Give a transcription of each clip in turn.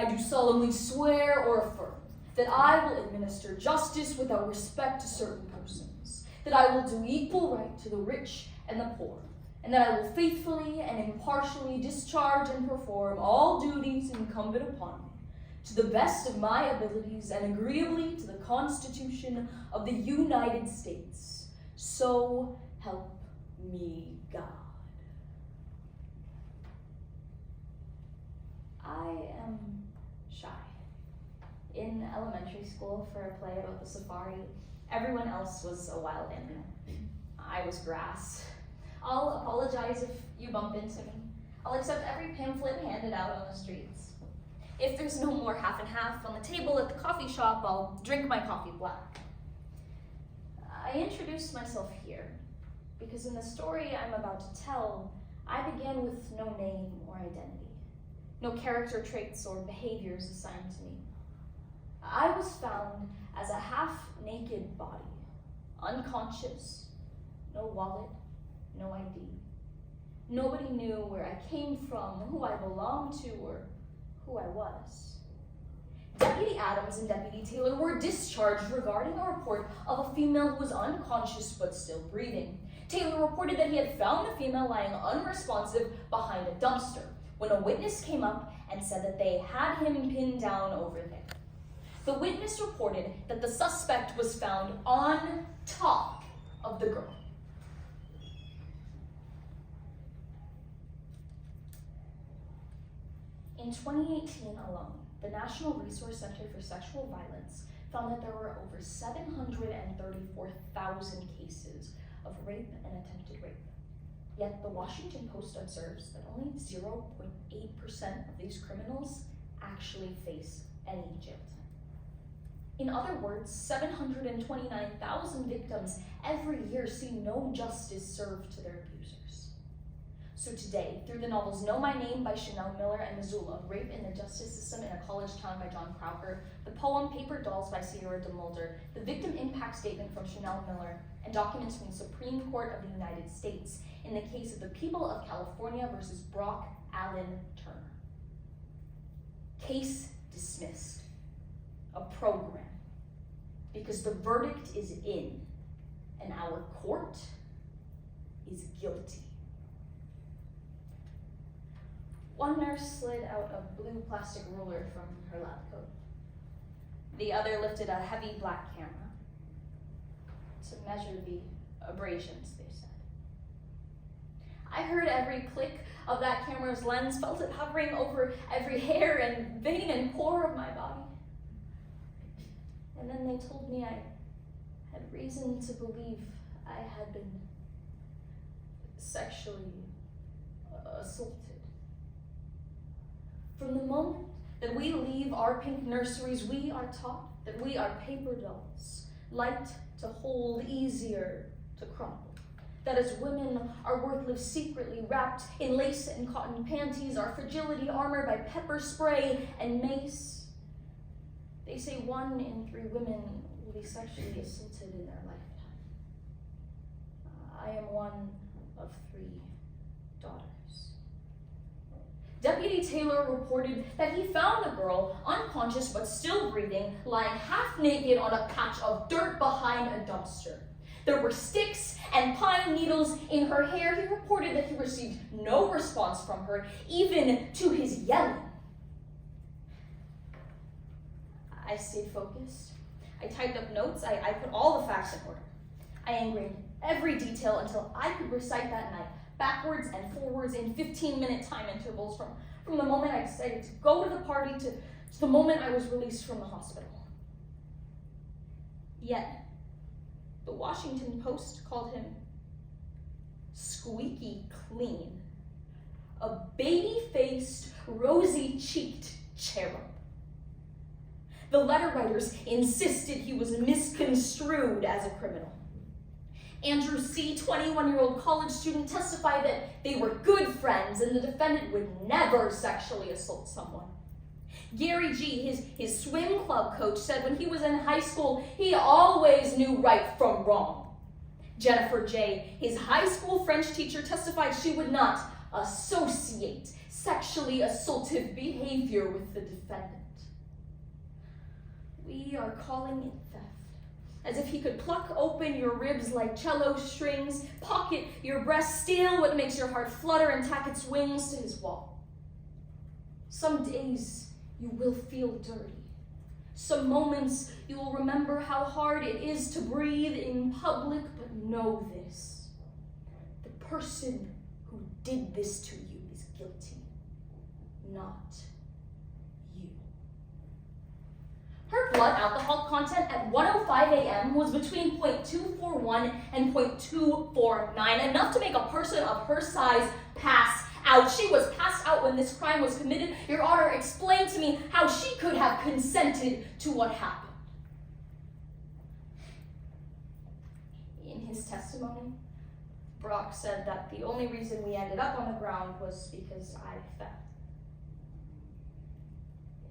I do solemnly swear or affirm that I will administer justice without respect to certain persons, that I will do equal right to the rich and the poor, and that I will faithfully and impartially discharge and perform all duties incumbent upon me, to the best of my abilities and agreeably to the Constitution of the United States. So help me God. I am shy. In elementary school, for a play about the safari, everyone else was a wild animal. I was grass. I'll apologize if you bump into me. I'll accept every pamphlet handed out on the streets. If there's no more half and half on the table at the coffee shop, I'll drink my coffee black. I introduced myself here because in the story I'm about to tell, I began with no name or identity, no character traits or behaviors assigned to me. I was found as a half-naked body, unconscious, no wallet, no ID. Nobody knew where I came from, who I belonged to, or who I was. Deputy Adams and Deputy Taylor were discharged regarding a report of a female who was unconscious but still breathing. Taylor reported that he had found the female lying unresponsive behind a dumpster when a witness came up and said that they had him pinned down over there. The witness reported that the suspect was found on top of the girl. In 2018 alone, the National Resource Center for Sexual Violence found that there were over 734,000 cases of rape and attempted rape. Yet the Washington Post observes that only 0.8% of these criminals actually face any jail time. In other words, 729,000 victims every year see no justice served to their abusers. So today, through the novels Know My Name by Chanel Miller and Missoula, Rape in the Justice System in a College Town by John Crowker, the poem Paper Dolls by Sierra DeMulder, the victim impact statement from Chanel Miller, and documents from the Supreme Court of the United States in the case of the people of California versus Brock Allen Turner. Case dismissed. A program. Because the verdict is in, and our court is guilty. One nurse slid out a blue plastic ruler from her lab coat. The other lifted a heavy black camera to measure the abrasions, they said. I heard every click of that camera's lens, felt it hovering over every hair and vein and pore of my body. And then they told me I had reason to believe I had been sexually assaulted. From the moment that we leave our pink nurseries, we are taught that we are paper dolls, light to hold, easier to crumple. That as women, our worth lives secretly wrapped in lace and cotton panties, our fragility armored by pepper spray and mace. They say 1 in 3 women will be sexually assaulted in their lifetime. I am one of 3 daughters. Deputy Taylor reported that he found the girl, unconscious but still breathing, lying half naked on a patch of dirt behind a dumpster. There were sticks and pine needles in her hair. He reported that he received no response from her, even to his yelling. I stayed focused. I typed up notes. I put all the facts in order. I engraved every detail until I could recite that night, backwards and forwards in 15-minute time intervals from the moment I decided to go to the party to the moment I was released from the hospital. Yet, the Washington Post called him squeaky clean, a baby-faced, rosy-cheeked cherub. The letter writers insisted he was misconstrued as a criminal. Andrew C., 21-year-old college student, testified that they were good friends and the defendant would never sexually assault someone. Gary G., his swim club coach, said when he was in high school, he always knew right from wrong. Jennifer J., his high school French teacher, testified she would not associate sexually assaultive behavior with the defendant. We are calling it theft, as if he could pluck open your ribs like cello strings, pocket your breast, steal what makes your heart flutter, and tack its wings to his wall. Some days you will feel dirty. Some moments you will remember how hard it is to breathe in public, but know this: the person who did this to you is guilty, not you. Her blood alcohol content at 1:05 a.m. was between 0.241 and 0.249, enough to make a person of her size pass out. She was passed out when this crime was committed. Your Honor, explain to me how she could have consented to what happened. In his testimony, Brock said that the only reason we ended up on the ground was because I fell.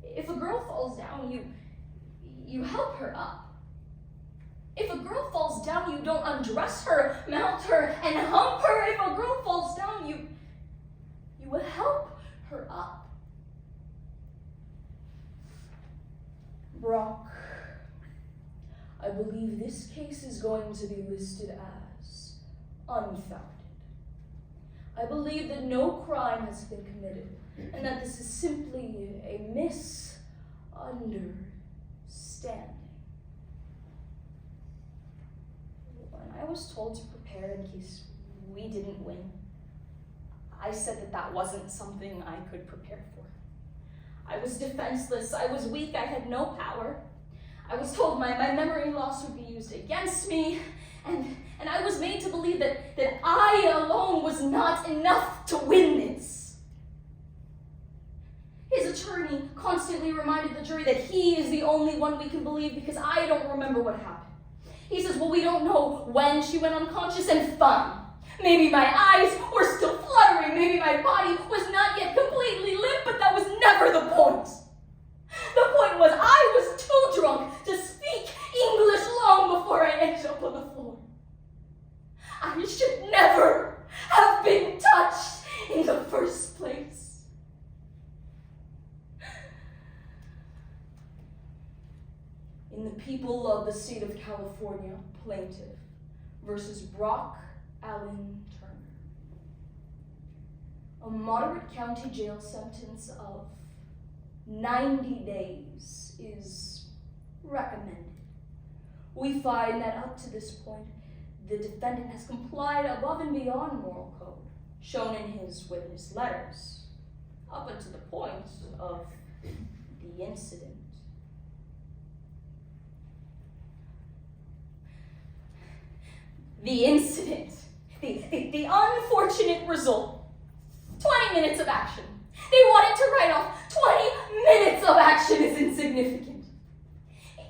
If a girl falls down, you help her up. If a girl falls down, you don't undress her, mount her, and hump her. If a girl falls down, you will help her up. Brock, I believe this case is going to be listed as unfounded. I believe that no crime has been committed, and that this is simply a misunderstanding. When I was told to prepare in case we didn't win, I said that wasn't something I could prepare for. I was defenseless, I was weak, I had no power. I was told my memory loss would be used against me, and I was made to believe that I alone was not enough to win this. His attorney constantly reminded the jury that he is the only one we can believe because I don't remember what happened. He says, well, we don't know when she went unconscious, and fine. Maybe my eyes were still fluttering, maybe my body was not yet completely limp, but that was never the point. The point was I was too drunk to speak English long before I ended up on the floor. I should never have been touched in the first place. In the People of the State of California, plaintiff versus Brock Allen Turner. A moderate county jail sentence of 90 days is recommended. We find that up to this point, the defendant has complied above and beyond moral code, shown in his witness letters, up until the point of the incident. The incident. The unfortunate result. 20 minutes of action. They wanted to write off 20 minutes of action as insignificant.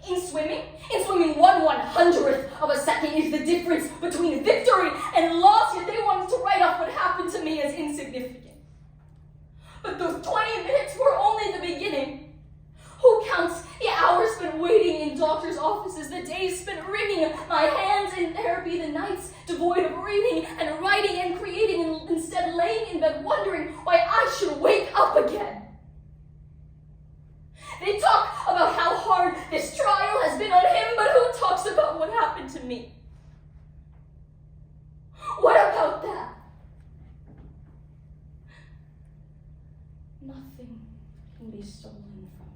In swimming 1/100th of a second is the difference between victory and loss, yet they wanted to write off what happened to me as insignificant. But those 20 minutes were only the beginning. Who counts the hours spent waiting in doctors' offices, the days spent wringing my hands in therapy, the nights devoid of reading and writing and creating, and instead laying in bed wondering why I should wake up again? They talk about how hard this trial has been on him, but who talks about what happened to me? What about that? Nothing can be stolen from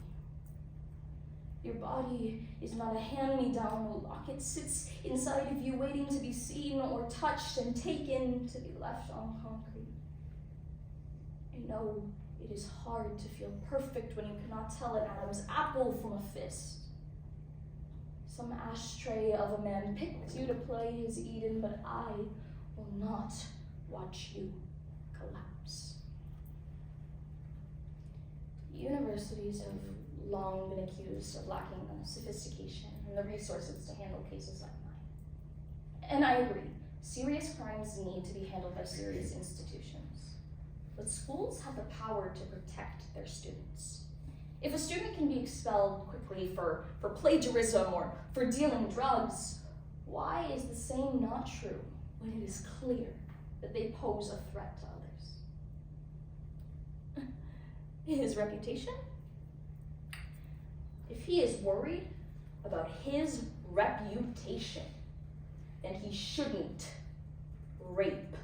you. Your body is not a hand-me-down, no locket sits inside of you waiting to be seen or touched and taken to be left on concrete. I know it is hard to feel perfect when you cannot tell an Adam's apple from a fist. Some ashtray of a man picked you to play his Eden, but I will not watch you collapse. Universities have long been accused of lacking the sophistication and the resources to handle cases like mine. And I agree, serious crimes need to be handled by serious institutions. But schools have the power to protect their students. If a student can be expelled quickly for plagiarism or for dealing drugs, why is the same not true when it is clear that they pose a threat to others? His reputation? If he is worried about his reputation, then he shouldn't rape